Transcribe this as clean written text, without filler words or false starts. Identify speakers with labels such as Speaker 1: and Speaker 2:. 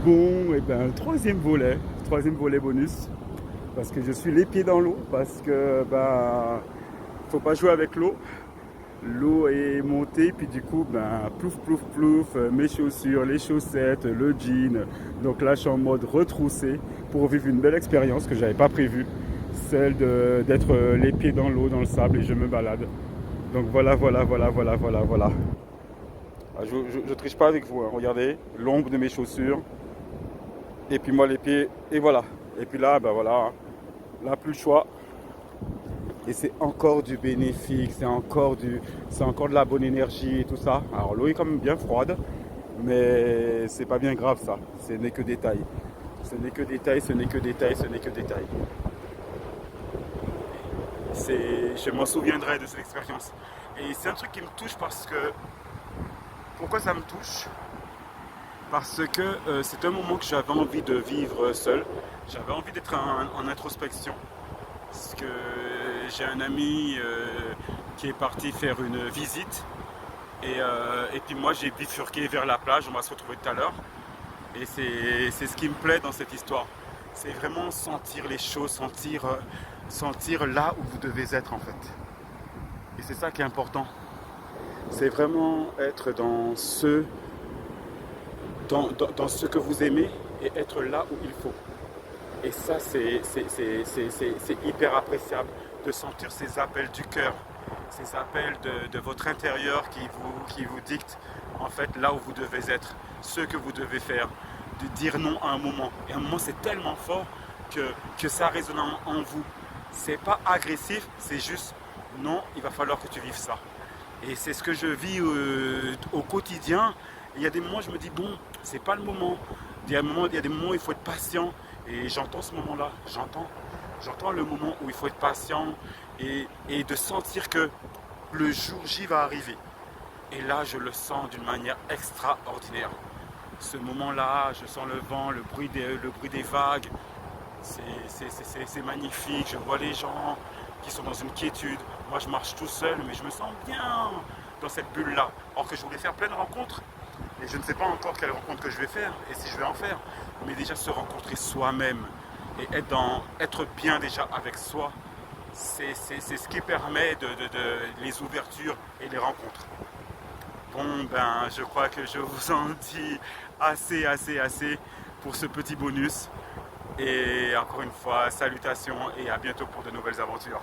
Speaker 1: Bon, et ben troisième volet bonus, parce que je suis les pieds dans l'eau, parce que ben faut pas jouer avec l'eau. L'eau est montée, puis du coup, ben plouf plouf plouf, mes chaussures, les chaussettes, le jean. Donc là, je suis en mode retroussé pour vivre une belle expérience que j'avais pas prévue, celle d'être les pieds dans l'eau, dans le sable, et je me balade. Donc voilà. Ah, je triche pas avec vous, hein. Regardez, l'ombre de mes chaussures, et puis moi les pieds, et voilà. Et puis là, ben voilà, hein. Là plus le choix. Et c'est encore du bénéfique, c'est encore de la bonne énergie et tout ça. Alors l'eau est quand même bien froide, mais c'est pas bien grave ça. Ce n'est que détail. Ce n'est que détail, ce n'est que détail, ce n'est que détail. Je m'en souviendrai de cette expérience. Et c'est un truc qui me touche parce que... Pourquoi ça me touche? Parce que c'est un moment que j'avais envie de vivre seul. J'avais envie d'être en introspection. Parce que j'ai un ami qui est parti faire une visite. Et puis moi j'ai bifurqué vers la plage, on va se retrouver tout à l'heure. Et c'est ce qui me plaît dans cette histoire. C'est vraiment sentir les choses, sentir là où vous devez être en fait. Et c'est ça qui est important. C'est vraiment être dans ce que vous aimez et être là où il faut. Et ça, c'est hyper appréciable de sentir ces appels du cœur, ces appels de votre intérieur qui vous dictent en fait là où vous devez être, ce que vous devez faire, de dire non à un moment. Et à un moment, c'est tellement fort que ça résonne en vous. C'est pas agressif, c'est juste non, il va falloir que tu vives ça. Et c'est ce que je vis au quotidien. Il y a des moments où je me dis, bon, c'est pas le moment. Il y a des moments où il faut être patient. Et j'entends ce moment-là. J'entends le moment où il faut être patient et de sentir que le jour J va arriver. Et là, je le sens d'une manière extraordinaire. Ce moment-là, je sens le vent, le bruit des vagues. C'est magnifique. Je vois les gens qui sont dans une quiétude. Moi, je marche tout seul, mais je me sens bien dans cette bulle-là. Or que je voulais faire plein de rencontres. Et je ne sais pas encore quelle rencontre que je vais faire et si je vais en faire. Mais déjà se rencontrer soi-même et être bien déjà avec soi, c'est ce qui permet les ouvertures et les rencontres. Bon, ben, je crois que je vous en dis assez pour ce petit bonus. Et encore une fois, salutations et à bientôt pour de nouvelles aventures.